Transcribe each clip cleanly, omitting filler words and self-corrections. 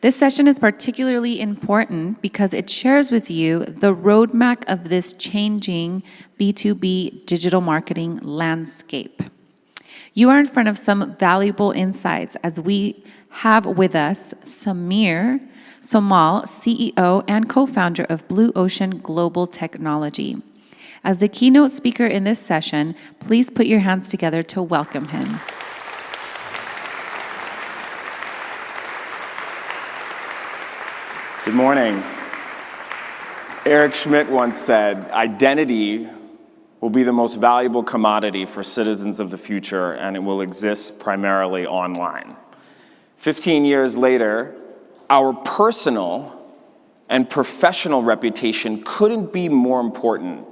This session is particularly important because it shares with you the roadmap of this changing B2B digital marketing landscape. You are in front of some valuable insights as we have with us Somal, CEO and co-founder of Blue Ocean Global Technology. As the keynote speaker in this session, please put your hands together to welcome him. Good morning. Eric Schmidt once said, "Identity will be the most valuable commodity for citizens of the future, and it will exist primarily online." 15 years later, our personal and professional reputation couldn't be more important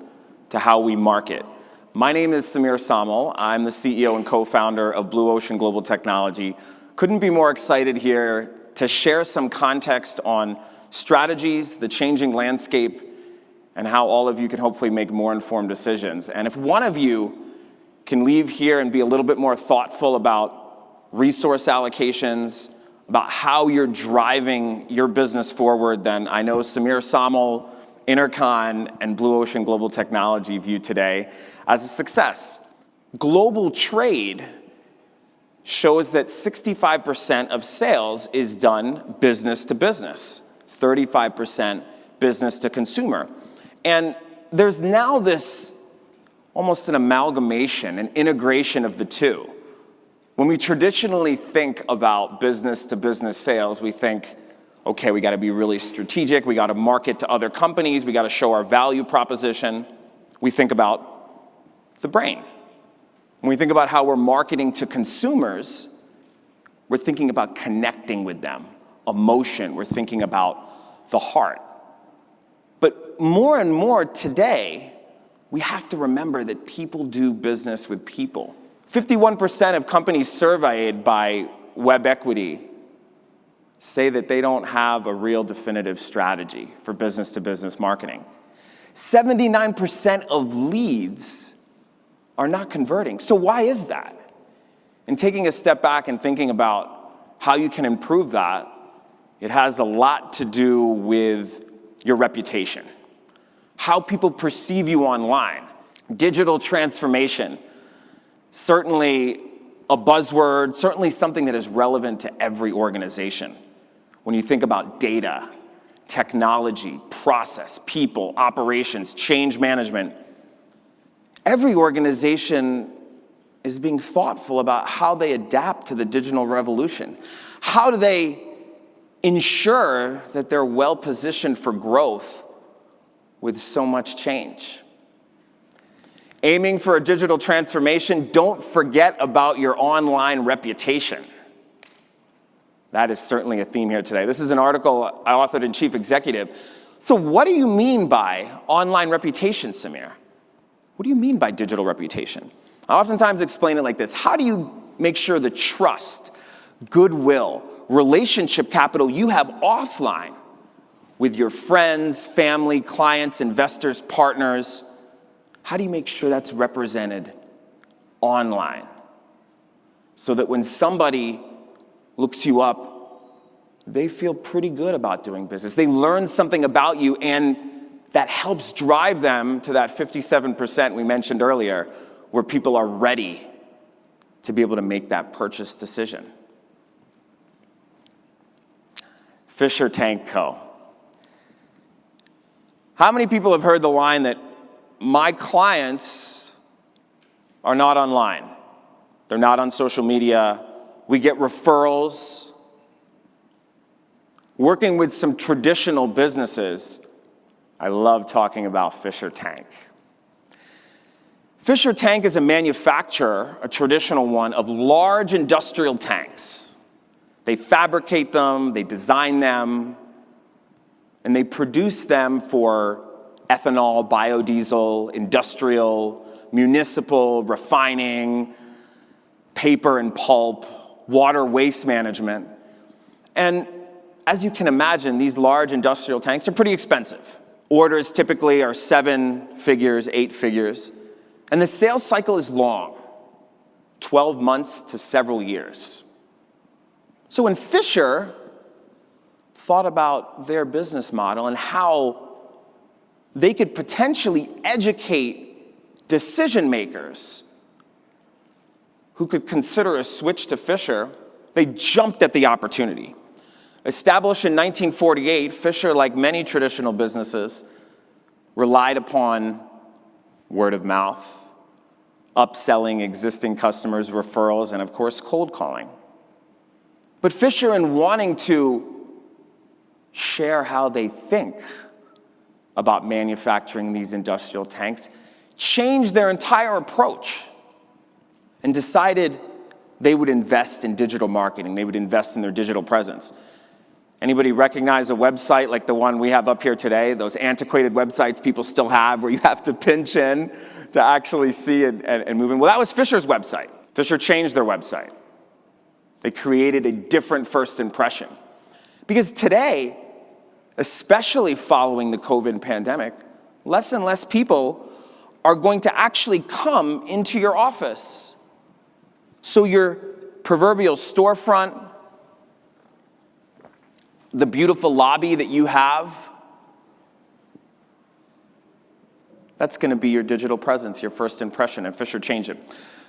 to how we market. My name is Somal. I'm the CEO and co-founder of Blue Ocean Global Technology. Couldn't be more excited here to share some context on strategies, the changing landscape, and how all of you can hopefully make more informed decisions. And if one of you can leave here and be a little bit more thoughtful about resource allocations, about how you're driving your business forward, then I know Somal, InterCon, and Blue Ocean Global Technology view today as a success. Global trade shows that 65% of sales is done business to business. 35% business to consumer. And there's now this almost an amalgamation, an integration of the two. When we traditionally think about business to business sales, we think, okay, we gotta be really strategic, we gotta market to other companies, we gotta show our value proposition. We think about the brain. When we think about how we're marketing to consumers, we're thinking about connecting with them. Emotion, we're thinking about the heart. But more and more today, we have to remember that people do business with people. 51% of companies surveyed by Web Equity say that they don't have a real definitive strategy for business-to-business marketing. 79% of leads are not converting. So why is that? And taking a step back and thinking about how you can improve that, it has a lot to do with your reputation, how people perceive you online. Digital transformation, certainly a buzzword, certainly something that is relevant to every organization. When you think about data, technology, process, people, operations, change management, every organization is being thoughtful about how they adapt to the digital revolution. How do they ensure that they're well positioned for growth with so much change? Aiming for a digital transformation, don't forget about your online reputation. That is certainly a theme here today. This is an article I authored in Chief Executive. So what do you mean by online reputation, Samir? What do you mean by digital reputation? I oftentimes explain it like this. How do you make sure the trust, goodwill, relationship capital you have offline with your friends, family, clients, investors, partners, how do you make sure that's represented online? So that when somebody looks you up, they feel pretty good about doing business. They learn something about you, and that helps drive them to that 57% we mentioned earlier, where people are ready to be able to make that purchase decision. Fisher Tank Co. How many people have heard the line that my clients are not online? They're not on social media. We get referrals. Working with some traditional businesses, I love talking about Fisher Tank. Fisher Tank is a manufacturer, a traditional one, of large industrial tanks. They fabricate them, they design them, and they produce them for ethanol, biodiesel, industrial, municipal, refining, paper and pulp, water waste management. And as you can imagine, these large industrial tanks are pretty expensive. Orders typically are 7 figures, 8 figures, and the sales cycle is long, 12 months to several years. So when Fisher thought about their business model and how they could potentially educate decision makers who could consider a switch to Fisher, they jumped at the opportunity. Established in 1948, Fisher, like many traditional businesses, relied upon word of mouth, upselling existing customers, referrals, and of course, cold calling. But Fisher, in wanting to share how they think about manufacturing these industrial tanks, changed their entire approach and decided they would invest in digital marketing. They would invest in their digital presence. Anybody recognize a website like the one we have up here today? Those antiquated websites people still have where you have to pinch in to actually see it and move in. Well, that was Fisher's website. Fisher changed their website. They created a different first impression. Because today, especially following the COVID pandemic, less and less people are going to actually come into your office. So your proverbial storefront, the beautiful lobby that you have, that's going to be your digital presence, your first impression, and Fisher changed it.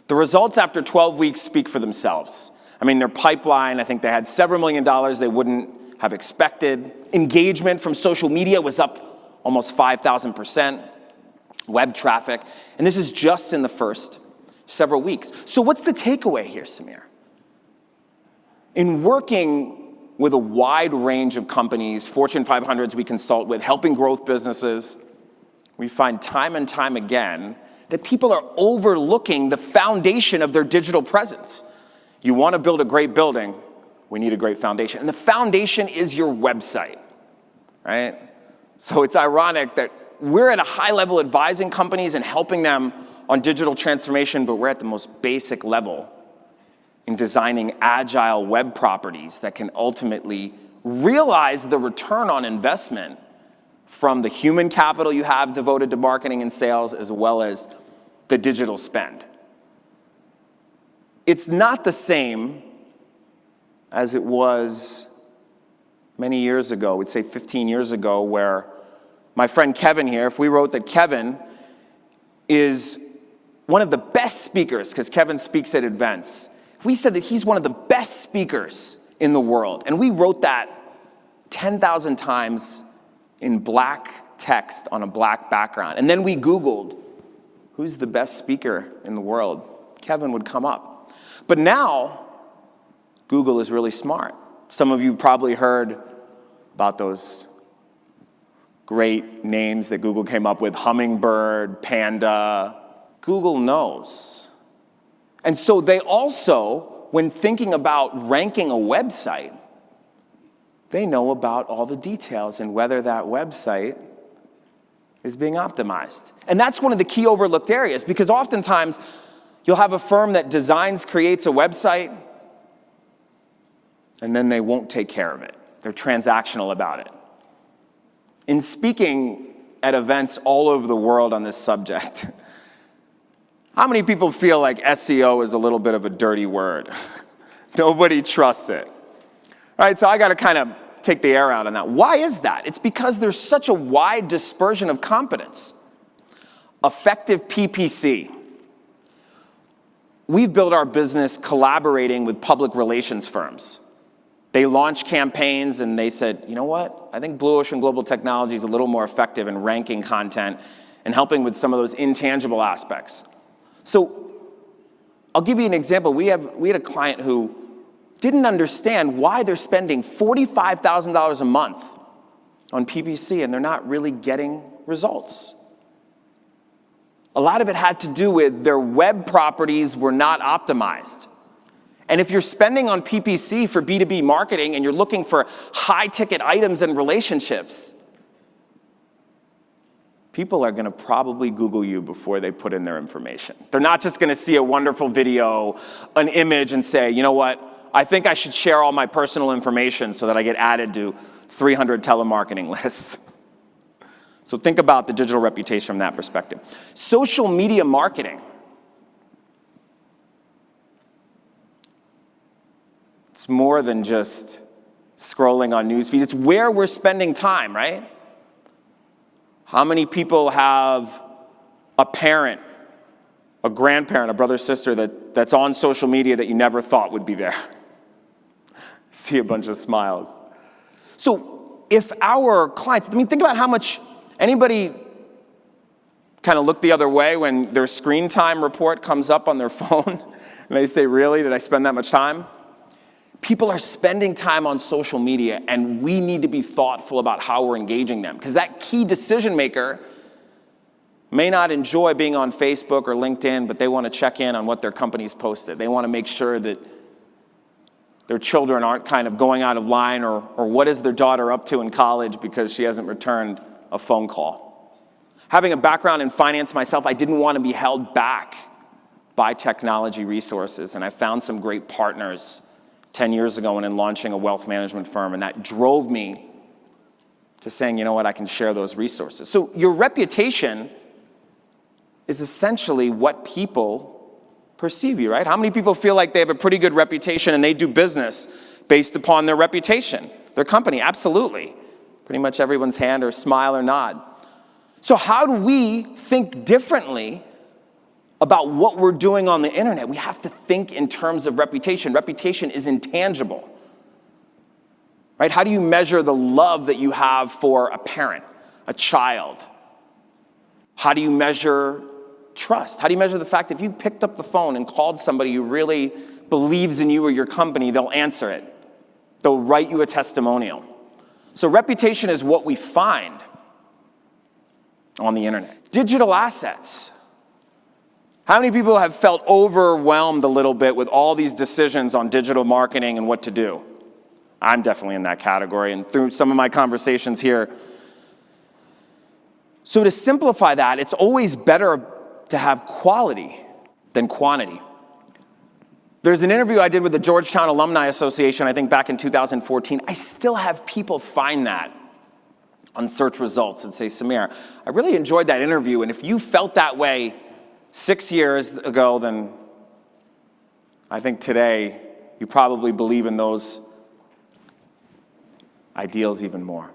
The results after 12 weeks speak for themselves. I mean, their pipeline, I think they had several $1 million they wouldn't have expected. Engagement from social media was up almost 5,000%. Web traffic, and this is just in the first several weeks. So what's the takeaway here, Samir? In working with a wide range of companies, Fortune 500s we consult with, helping growth businesses, we find time and time again that people are overlooking the foundation of their digital presence. You want to build a great building, we need a great foundation. And the foundation is your website, right? So it's ironic that we're at a high level advising companies and helping them on digital transformation, but we're at the most basic level in designing agile web properties that can ultimately realize the return on investment from the human capital you have devoted to marketing and sales, as well as the digital spend. It's not the same as it was many years ago, we'd say 15 years ago, where my friend Kevin here, if we wrote that Kevin is one of the best speakers, because Kevin speaks at events, if we said that he's one of the best speakers in the world, and we wrote that 10,000 times in black text on a black background, and then we Googled, who's the best speaker in the world? Kevin would come up. But now, Google is really smart. Some of you probably heard about those great names that Google came up with, Hummingbird, Panda. Google knows. And so they also, when thinking about ranking a website, they know about all the details and whether that website is being optimized. And that's one of the key overlooked areas, because oftentimes you'll have a firm that designs, creates a website, and then they won't take care of it. They're transactional about it. In speaking at events all over the world on this subject, how many people feel like SEO is a little bit of a dirty word? Nobody trusts it. All right, so I got to kind of take the air out on that. Why is that? It's because there's such a wide dispersion of competence. Effective PPC. We've built our business collaborating with public relations firms. They launched campaigns and they said, you know what? I think Blue Ocean Global Technology is a little more effective in ranking content and helping with some of those intangible aspects. So I'll give you an example. We had a client who didn't understand why they're spending $45,000 a month on PPC and they're not really getting results. A lot of it had to do with their web properties were not optimized. And if you're spending on PPC for B2B marketing and you're looking for high-ticket items and relationships, people are going to probably Google you before they put in their information. They're not just going to see a wonderful video, an image, and say, you know what, I think I should share all my personal information so that I get added to 300 telemarketing lists. So think about the digital reputation from that perspective. Social media marketing. It's more than just scrolling on newsfeed. It's where we're spending time, right? How many people have a parent, a grandparent, a brother, sister that's on social media that you never thought would be there? See a bunch of smiles. So if our clients, think about how much anybody kind of look the other way when their screen time report comes up on their phone and they say, really, did I spend that much time? People are spending time on social media, and we need to be thoughtful about how we're engaging them, because that key decision maker may not enjoy being on Facebook or LinkedIn, but they want to check in on what their company's posted. They want to make sure that their children aren't kind of going out of line, or what is their daughter up to in college because she hasn't returned a phone call. Having a background in finance myself, I didn't want to be held back by technology resources, and I found some great partners 10 years ago and in launching a wealth management firm, and that drove me to saying, you know what, I can share those resources. So your reputation is essentially what people perceive you, right? How many people feel like they have a pretty good reputation and they do business based upon their reputation, their company? Absolutely. Pretty much everyone's hand or smile or nod. So how do we think differently about what we're doing on the internet? We have to think in terms of reputation. Reputation is intangible, right? How do you measure the love that you have for a parent, a child? How do you measure trust? How do you measure the fact if you picked up the phone and called somebody who really believes in you or your company, they'll answer it. They'll write you a testimonial. So reputation is what we find on the internet. Digital assets. How many people have felt overwhelmed a little bit with all these decisions on digital marketing and what to do? I'm definitely in that category, and through some of my conversations here. So to simplify that, it's always better to have quality than quantity. There's an interview I did with the Georgetown Alumni Association, I think back in 2014. I still have people find that on search results and say, Samir, I really enjoyed that interview, and if you felt that way 6 years ago, then I think today you probably believe in those ideals even more.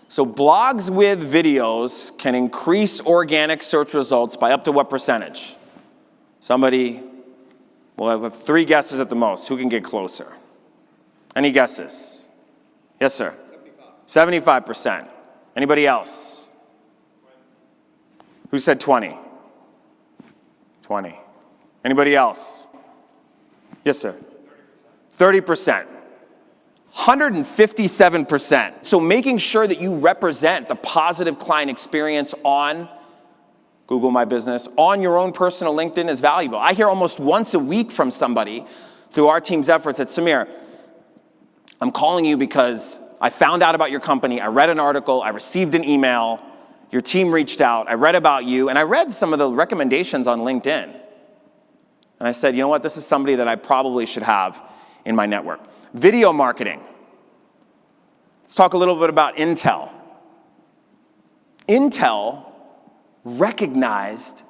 So blogs with videos can increase organic search results by up to what percentage? Somebody, well, I have 3 guesses at the most. Who can get closer? Any guesses? Yes, sir. 75%. Anybody else? Who said 20? 20. Anybody else? Yes, sir. 30%. 157%. So making sure that you represent the positive client experience on Google My Business, on your own personal LinkedIn is valuable. I hear almost once a week from somebody through our team's efforts at Samir, I'm calling you because I found out about your company, I read an article, I received an email, your team reached out, I read about you, and I read some of the recommendations on LinkedIn. And I said, you know what, this is somebody that I probably should have in my network. Video marketing. Let's talk a little bit about Intel. Intel recognized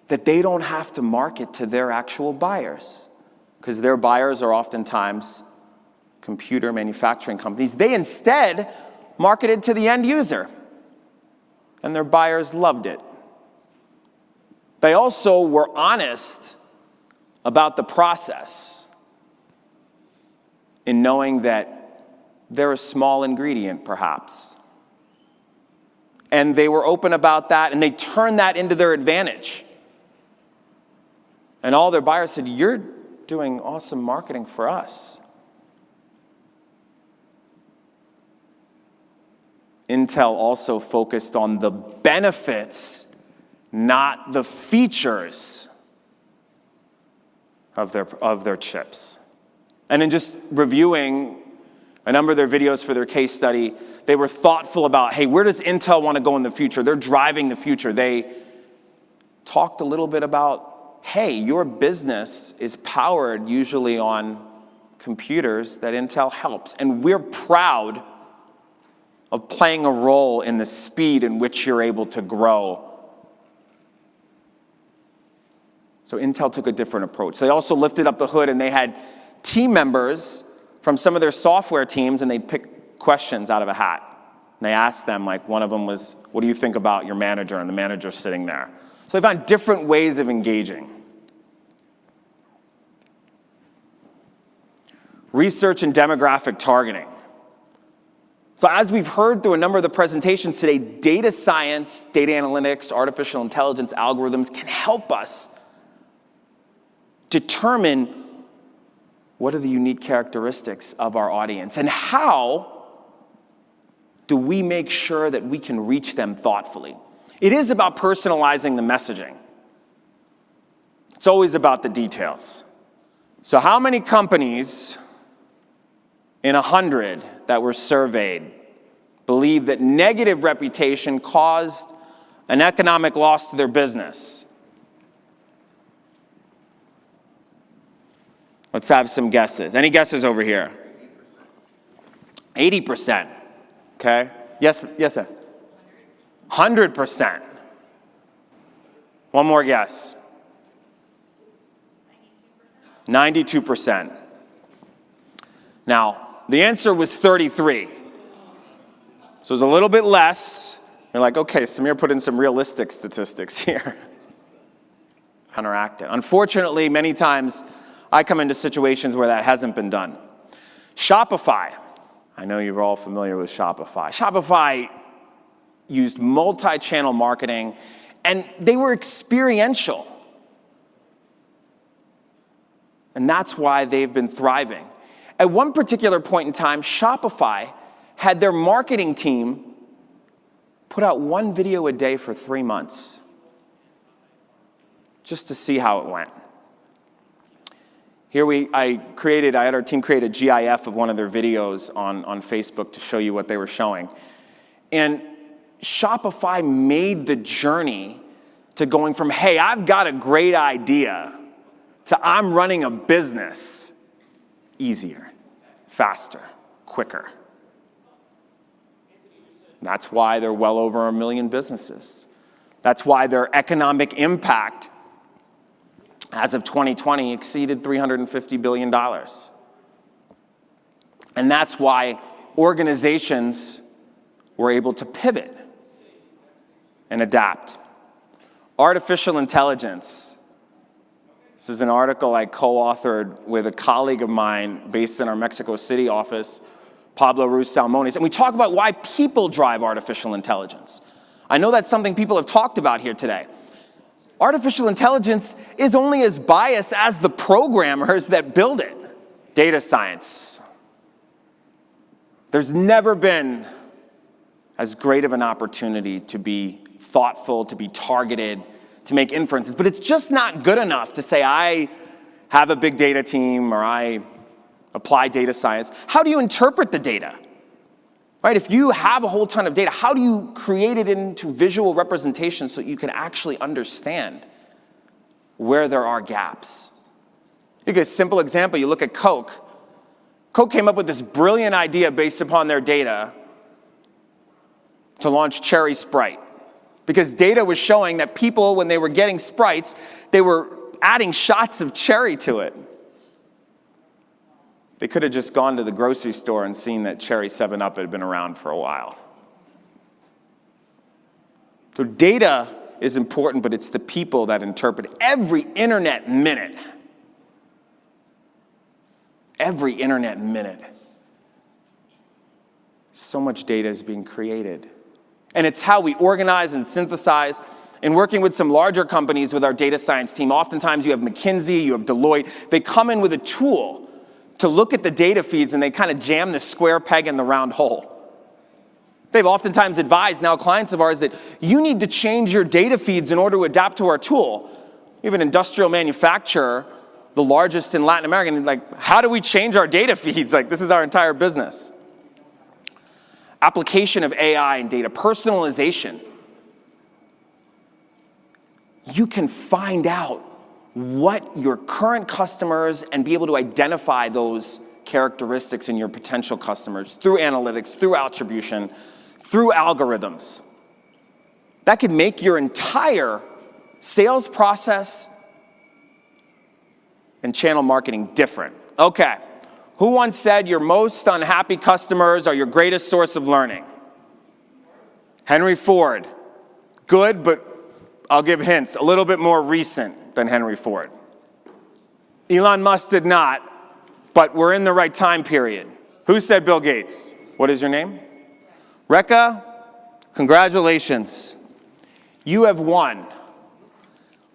that they don't have to market to their actual buyers, because their buyers are oftentimes computer manufacturing companies. They instead marketed to the end user, and their buyers loved it. They also were honest about the process in knowing that they're a small ingredient, perhaps. And they were open about that, and they turned that into their advantage. And all their buyers said, you're doing awesome marketing for us. Intel also focused on the benefits, not the features of their chips. And in just reviewing a number of their videos for their case study, they were thoughtful about, hey, where does Intel want to go in the future? They're driving the future. They talked a little bit about, hey, your business is powered usually on computers that Intel helps. And we're proud of playing a role in the speed in which you're able to grow. So Intel took a different approach. They also lifted up the hood, and they had team members from some of their software teams, and they'd pick questions out of a hat. And they asked them, like one of them was, what do you think about your manager? And the manager's sitting there. So they found different ways of engaging. Research and demographic targeting. So as we've heard through a number of the presentations today, data science, data analytics, artificial intelligence, algorithms can help us determine what are the unique characteristics of our audience and how do we make sure that we can reach them thoughtfully. It is about personalizing the messaging. It's always about the details. So how many companies in 100 that were surveyed believe that negative reputation caused an economic loss to their business? Let's have some guesses. Any guesses over here? 80%. Okay. Yes, sir. 100%. One more guess. 92%. Now, the answer was 33. So it's a little bit less. You're like, okay, Samir put in some realistic statistics here. Counteracted. Unfortunately, many times I come into situations where that hasn't been done. Shopify. I know you're all familiar with Shopify. Shopify used multi-channel marketing, and they were experiential. And that's why they've been thriving. At one particular point in time, Shopify had their marketing team put out one video a day for 3 months just to see how it went. Here I had our team create a GIF of one of their videos on Facebook to show you what they were showing. And Shopify made the journey to going from, hey, I've got a great idea, to I'm running a business easier, faster, quicker. That's why they're well over 1 million businesses. That's why their economic impact as of 2020 exceeded $350 billion. And that's why organizations were able to pivot and adapt. Artificial intelligence. This is an article I co-authored with a colleague of mine based in our Mexico City office, Pablo Ruiz Salmones, and we talk about why people drive artificial intelligence. I know that's something people have talked about here today. Artificial intelligence is only as biased as the programmers that build it. Data science. There's never been as great of an opportunity to be thoughtful, to be targeted, to make inferences. But it's just not good enough to say, I have a big data team or I apply data science. How do you interpret the data? Right? If you have a whole ton of data, how do you create it into visual representation so you can actually understand where there are gaps? You get a simple example. You look at Coke. Coke came up with this brilliant idea based upon their data to launch Cherry Sprite. Because data was showing that people, when they were getting Sprites, they were adding shots of cherry to it. They could have just gone to the grocery store and seen that Cherry 7-Up had been around for a while. So data is important, but it's the people that interpret every internet minute. Every internet minute. So much data is being created. And it's how we organize and synthesize. In working with some larger companies with our data science team, oftentimes you have McKinsey, you have Deloitte. They come in with a tool to look at the data feeds, and they kind of jam the square peg in the round hole. They've oftentimes advised now clients of ours that you need to change your data feeds in order to adapt to our tool. We have an industrial manufacturer, the largest in Latin America, and like, how do we change our data feeds? Like, this is our entire business. Application of AI and data, personalization. You can find out what your current customers and be able to identify those characteristics in your potential customers through analytics, through attribution, through algorithms. That could make your entire sales process and channel marketing different. Okay, Who once said your most unhappy customers are your greatest source of learning? Henry Ford. Good, but I'll give hints. A little bit more recent than Henry Ford. Elon Musk did not, but we're in the right time period. Who said Bill Gates? What is your name? Rekha, congratulations. You have won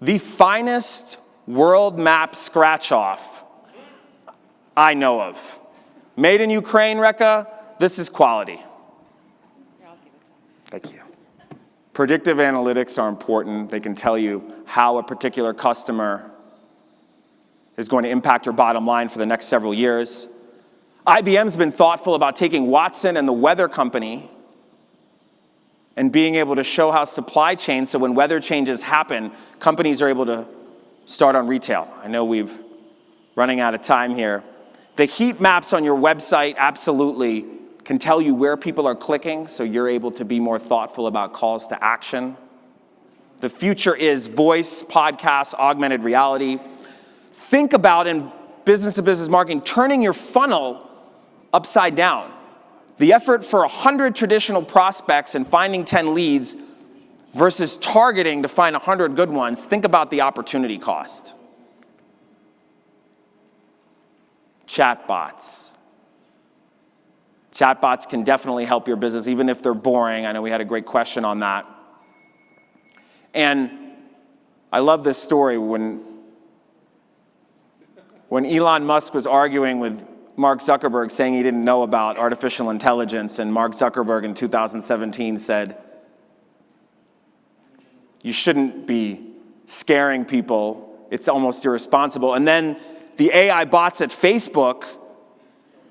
the finest world map scratch-off I know of. Made in Ukraine, Rekha, this is quality. Thank you. Predictive analytics are important. They can tell you how a particular customer is going to impact your bottom line for the next several years. IBM's been thoughtful about taking Watson and the weather company and being able to show how supply chains, so when weather changes happen, companies are able to start on retail. I know we're running out of time here. The heat maps on your website absolutely can tell you where people are clicking, so you're able to be more thoughtful about calls to action. The future is voice, podcasts, augmented reality. Think about, in business-to-business marketing, turning your funnel upside down. The effort for 100 traditional prospects and finding 10 leads versus targeting to find 100 good ones, think about the opportunity cost. Chatbots. Chatbots can definitely help your business, even if they're boring. I know we had a great question on that. And I love this story when Elon Musk was arguing with Mark Zuckerberg, saying he didn't know about artificial intelligence, and Mark Zuckerberg in 2017 said, you shouldn't be scaring people. It's almost irresponsible. And then the AI bots at Facebook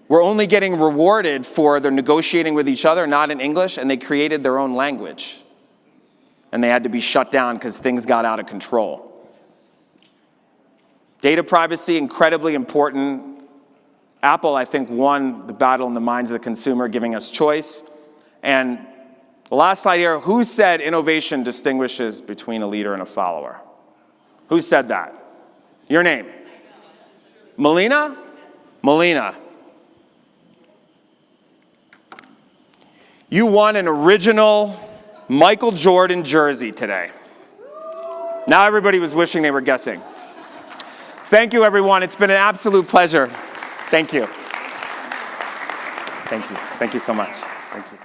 were only getting rewarded for their negotiating with each other, not in English, and they created their own language. And they had to be shut down because things got out of control. Data privacy, incredibly important. Apple, I think, won the battle in the minds of the consumer, giving us choice. And the last slide here, who said innovation distinguishes between a leader and a follower? Who said that? Your name? Melina? Melina. You won an original Michael Jordan jersey today. Now everybody was wishing they were guessing. Thank you, everyone. It's been an absolute pleasure. Thank you. Thank you. Thank you so much. Thank you.